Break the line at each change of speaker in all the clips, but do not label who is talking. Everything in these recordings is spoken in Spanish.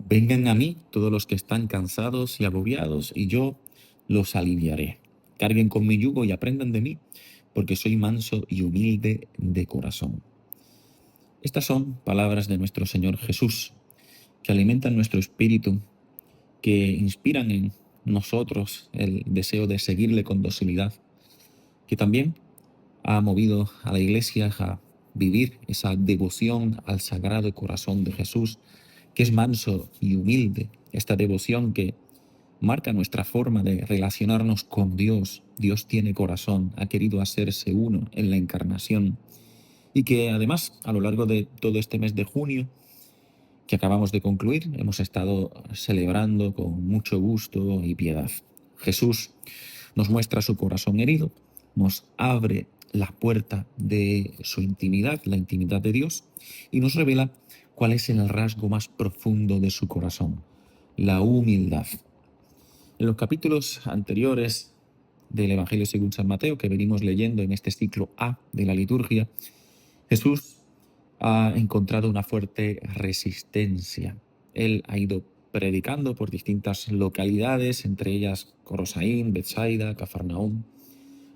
Vengan a mí todos los que están cansados y agobiados, y yo los aliviaré. Carguen con mi yugo y aprendan de mí, porque soy manso y humilde de corazón. Estas son palabras de nuestro Señor Jesús, que alimentan nuestro espíritu, que inspiran en nosotros el deseo de seguirle con docilidad, que también ha movido a la Iglesia a vivir esa devoción al Sagrado Corazón de Jesús, que es manso y humilde, esta devoción que marca nuestra forma de relacionarnos con Dios. Dios tiene corazón, ha querido hacerse uno en la encarnación, y que además a lo largo de todo este mes de junio que acabamos de concluir hemos estado celebrando con mucho gusto y piedad. Jesús nos muestra su corazón herido, nos abre la puerta de su intimidad, la intimidad de Dios, y nos revela cuál es el rasgo más profundo de su corazón, la humildad. En los capítulos anteriores del Evangelio según San Mateo, que venimos leyendo en este ciclo A de la liturgia, Jesús ha encontrado una fuerte resistencia. Él ha ido predicando por distintas localidades, entre ellas Corosaín, Betsaida, Cafarnaúm.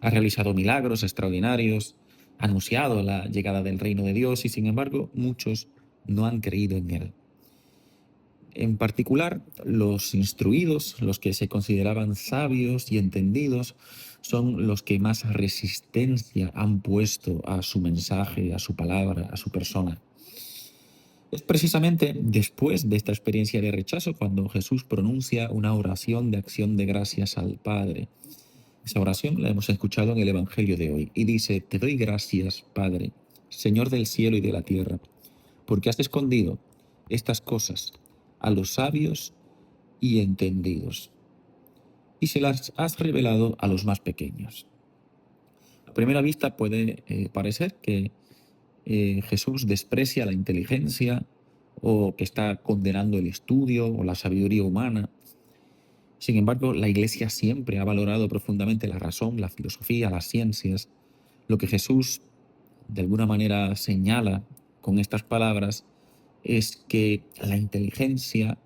Ha realizado milagros extraordinarios, ha anunciado la llegada del reino de Dios y sin embargo muchos no han creído en él. En particular, los instruidos, los que se consideraban sabios y entendidos, son los que más resistencia han puesto a su mensaje, a su palabra, a su persona. Es precisamente después de esta experiencia de rechazo cuando Jesús pronuncia una oración de acción de gracias al Padre. Esa oración la hemos escuchado en el Evangelio de hoy y dice: Te doy gracias, Padre, Señor del cielo y de la tierra, porque has escondido estas cosas a los sabios y entendidos, y se las has revelado a los más pequeños. A primera vista puede parecer que Jesús desprecia la inteligencia o que está condenando el estudio o la sabiduría humana. Sin embargo, la Iglesia siempre ha valorado profundamente la razón, la filosofía, las ciencias. Lo que Jesús de alguna manera señala con estas palabras es que la inteligencia,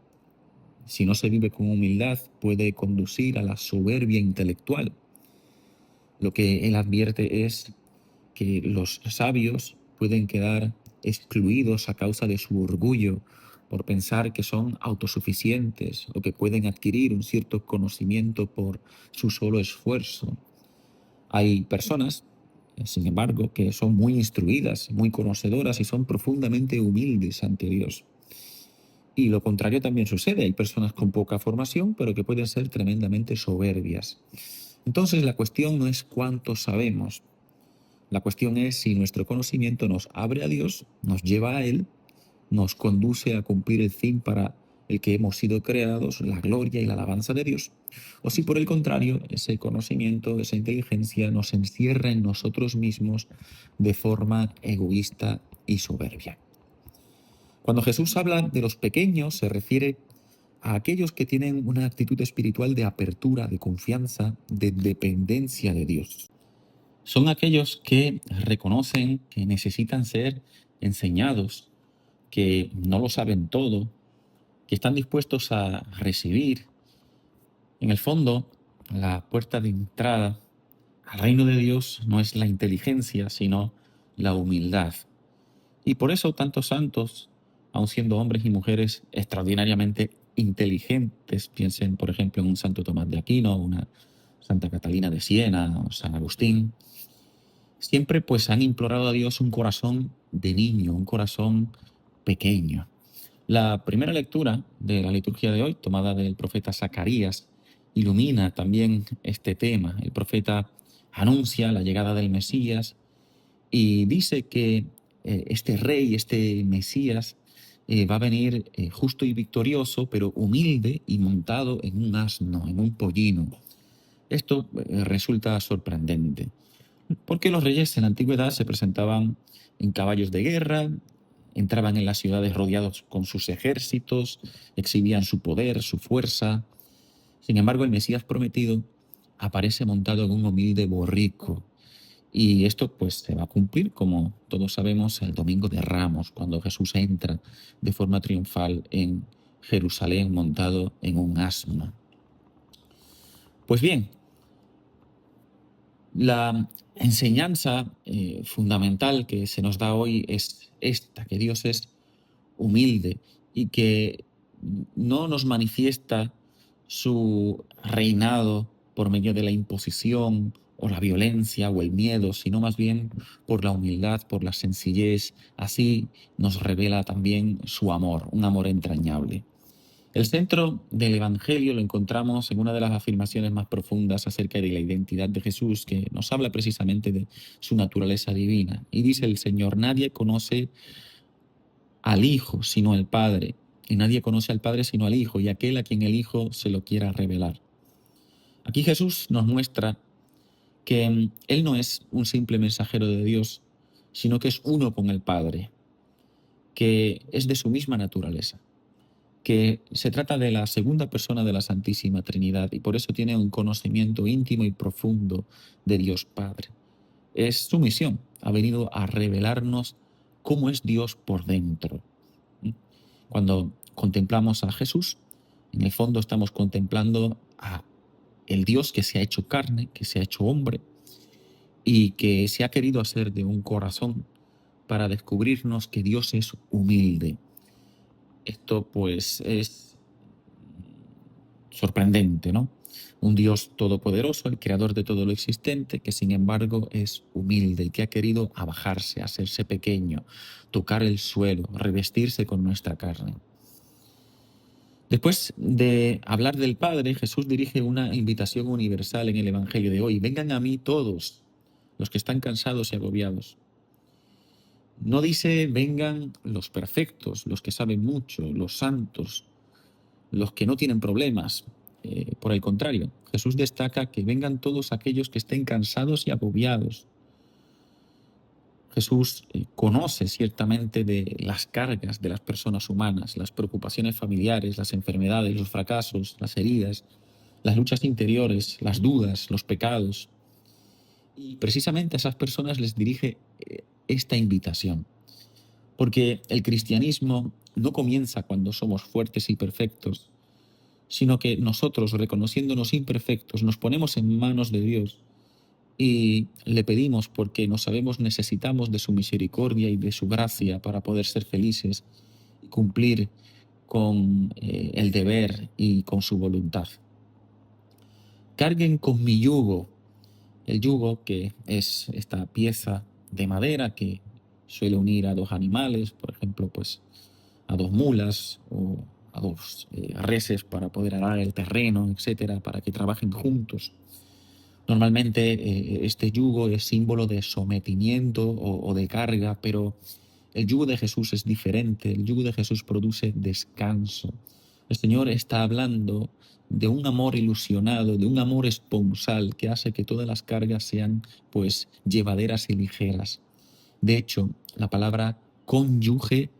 si no se vive con humildad, puede conducir a la soberbia intelectual. Lo que él advierte es que los sabios pueden quedar excluidos a causa de su orgullo por pensar que son autosuficientes o que pueden adquirir un cierto conocimiento por su solo esfuerzo. Hay personas, sin embargo, que son muy instruidas, muy conocedoras y son profundamente humildes ante Dios. Y lo contrario también sucede. Hay personas con poca formación, pero que pueden ser tremendamente soberbias. Entonces, la cuestión no es cuánto sabemos. La cuestión es si nuestro conocimiento nos abre a Dios, nos lleva a Él, nos conduce a cumplir el fin para el que hemos sido creados, la gloria y la alabanza de Dios, o si por el contrario, ese conocimiento, esa inteligencia nos encierra en nosotros mismos de forma egoísta y soberbia. Cuando Jesús habla de los pequeños, se refiere a aquellos que tienen una actitud espiritual de apertura, de confianza, de dependencia de Dios. Son aquellos que reconocen que necesitan ser enseñados, que no lo saben todo, que están dispuestos a recibir. En el fondo, la puerta de entrada al reino de Dios no es la inteligencia, sino la humildad. Y por eso tantos santos, aun siendo hombres y mujeres extraordinariamente inteligentes, piensen por ejemplo en un Santo Tomás de Aquino, una Santa Catalina de Siena o San Agustín, siempre pues han implorado a Dios un corazón de niño, un corazón pequeño. La primera lectura de la liturgia de hoy, tomada del profeta Zacarías, ilumina también este tema. El profeta anuncia la llegada del Mesías y dice que este rey, este Mesías, va a venir justo y victorioso, pero humilde y montado en un asno, en un pollino. Esto resulta sorprendente, porque los reyes en la antigüedad se presentaban en caballos de guerra, entraban en las ciudades rodeados con sus ejércitos, exhibían su poder, su fuerza. Sin embargo, el Mesías prometido aparece montado en un humilde borrico. Y esto pues se va a cumplir, como todos sabemos, el Domingo de Ramos, cuando Jesús entra de forma triunfal en Jerusalén montado en un asno. Pues bien, la enseñanza fundamental que se nos da hoy es esta, que Dios es humilde y que no nos manifiesta su reinado por medio de la imposición o la violencia o el miedo, sino más bien por la humildad, por la sencillez. Así nos revela también su amor, un amor entrañable. El centro del Evangelio lo encontramos en una de las afirmaciones más profundas acerca de la identidad de Jesús, que nos habla precisamente de su naturaleza divina. Y dice el Señor: nadie conoce al Hijo sino al Padre, y nadie conoce al Padre sino al Hijo, y aquel a quien el Hijo se lo quiera revelar. Aquí Jesús nos muestra que Él no es un simple mensajero de Dios, sino que es uno con el Padre, que es de su misma naturaleza, que se trata de la segunda persona de la Santísima Trinidad y por eso tiene un conocimiento íntimo y profundo de Dios Padre. Es su misión, ha venido a revelarnos cómo es Dios por dentro. Cuando contemplamos a Jesús, en el fondo estamos contemplando a el Dios que se ha hecho carne, que se ha hecho hombre y que se ha querido hacer de un corazón para descubrirnos que Dios es humilde. Esto pues es sorprendente, ¿no? Un Dios todopoderoso, el creador de todo lo existente, que sin embargo es humilde y que ha querido abajarse, hacerse pequeño, tocar el suelo, revestirse con nuestra carne. Después de hablar del Padre, Jesús dirige una invitación universal en el Evangelio de hoy: vengan a mí todos los que están cansados y agobiados. No dice vengan los perfectos, los que saben mucho, los santos, los que no tienen problemas. Por el contrario, Jesús destaca que vengan todos aquellos que estén cansados y agobiados. Jesús conoce ciertamente de las cargas de las personas humanas, las preocupaciones familiares, las enfermedades, los fracasos, las heridas, las luchas interiores, las dudas, los pecados. Y precisamente a esas personas les dirige esta invitación. Porque el cristianismo no comienza cuando somos fuertes y perfectos, sino que nosotros, reconociéndonos imperfectos, nos ponemos en manos de Dios y le pedimos, porque nos sabemos necesitamos de su misericordia y de su gracia para poder ser felices y cumplir con el deber y con su voluntad. Carguen con mi yugo. El yugo, que es esta pieza de madera que suele unir a dos animales, por ejemplo, pues a dos mulas o a dos reses para poder arar el terreno, etcétera, para que trabajen juntos. Normalmente este yugo es símbolo de sometimiento o de carga, pero el yugo de Jesús es diferente. El yugo de Jesús produce descanso. El Señor está hablando de un amor ilusionado, de un amor esponsal que hace que todas las cargas sean pues llevaderas y ligeras. De hecho, la palabra cónyuge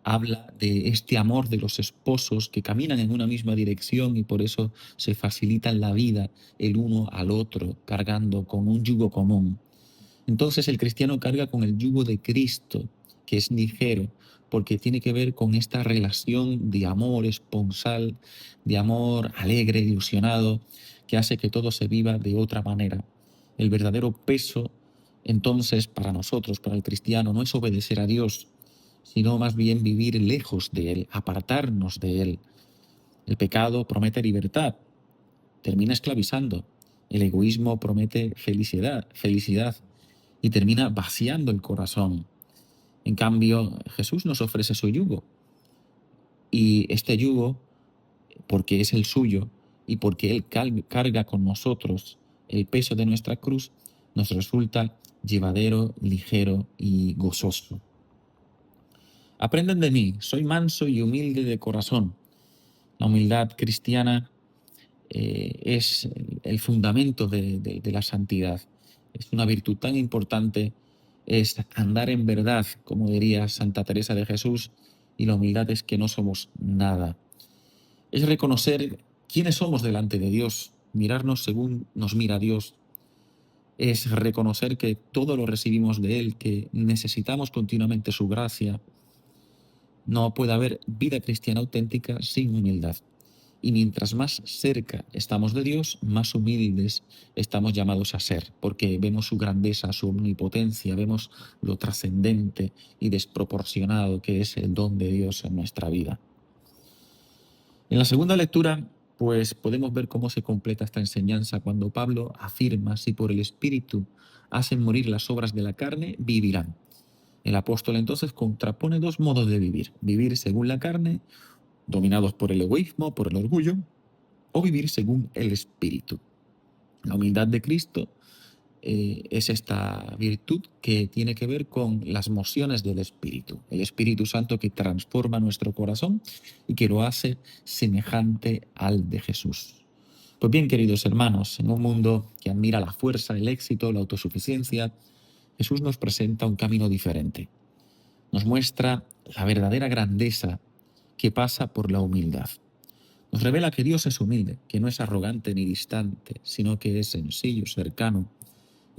habla de este amor de los esposos que caminan en una misma dirección y por eso se facilitan la vida el uno al otro, cargando con un yugo común. Entonces el cristiano carga con el yugo de Cristo, que es ligero, porque tiene que ver con esta relación de amor esponsal, de amor alegre, ilusionado, que hace que todo se viva de otra manera. El verdadero peso, entonces, para nosotros, para el cristiano, no es obedecer a Dios, sino más bien vivir lejos de Él, apartarnos de Él. El pecado promete libertad, termina esclavizando. El egoísmo promete felicidad y termina vaciando el corazón. En cambio, Jesús nos ofrece su yugo. Y este yugo, porque es el suyo y porque Él carga con nosotros el peso de nuestra cruz, nos resulta llevadero, ligero y gozoso. Aprendan de mí, soy manso y humilde de corazón. La humildad cristiana es el fundamento de la santidad. Es una virtud tan importante, es andar en verdad, como diría Santa Teresa de Jesús, y la humildad es que no somos nada. Es reconocer quiénes somos delante de Dios, mirarnos según nos mira Dios. Es reconocer que todo lo recibimos de Él, que necesitamos continuamente su gracia No puede haber vida cristiana auténtica sin humildad. Y mientras más cerca estamos de Dios, más humildes estamos llamados a ser, porque vemos su grandeza, su omnipotencia, vemos lo trascendente y desproporcionado que es el don de Dios en nuestra vida. En la segunda lectura, pues podemos ver cómo se completa esta enseñanza cuando Pablo afirma: si por el Espíritu hacen morir las obras de la carne, vivirán. El apóstol entonces contrapone dos modos de vivir: vivir según la carne, dominados por el egoísmo, por el orgullo, o vivir según el Espíritu. La humildad de Cristo es esta virtud que tiene que ver con las mociones del Espíritu, el Espíritu Santo que transforma nuestro corazón y que lo hace semejante al de Jesús. Pues bien, queridos hermanos, en un mundo que admira la fuerza, el éxito, la autosuficiencia, Jesús nos presenta un camino diferente. Nos muestra la verdadera grandeza que pasa por la humildad. Nos revela que Dios es humilde, que no es arrogante ni distante, sino que es sencillo, cercano.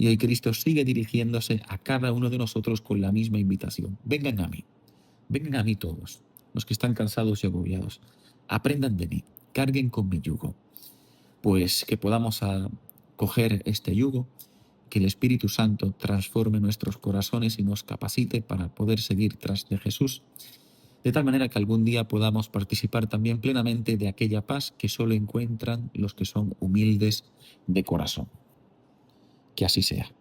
Y hoy Cristo sigue dirigiéndose a cada uno de nosotros con la misma invitación: vengan a mí todos, los que están cansados y agobiados, aprendan de mí, carguen con mi yugo. Pues que podamos coger este yugo, que el Espíritu Santo transforme nuestros corazones y nos capacite para poder seguir tras de Jesús, de tal manera que algún día podamos participar también plenamente de aquella paz que solo encuentran los que son humildes de corazón. Que así sea.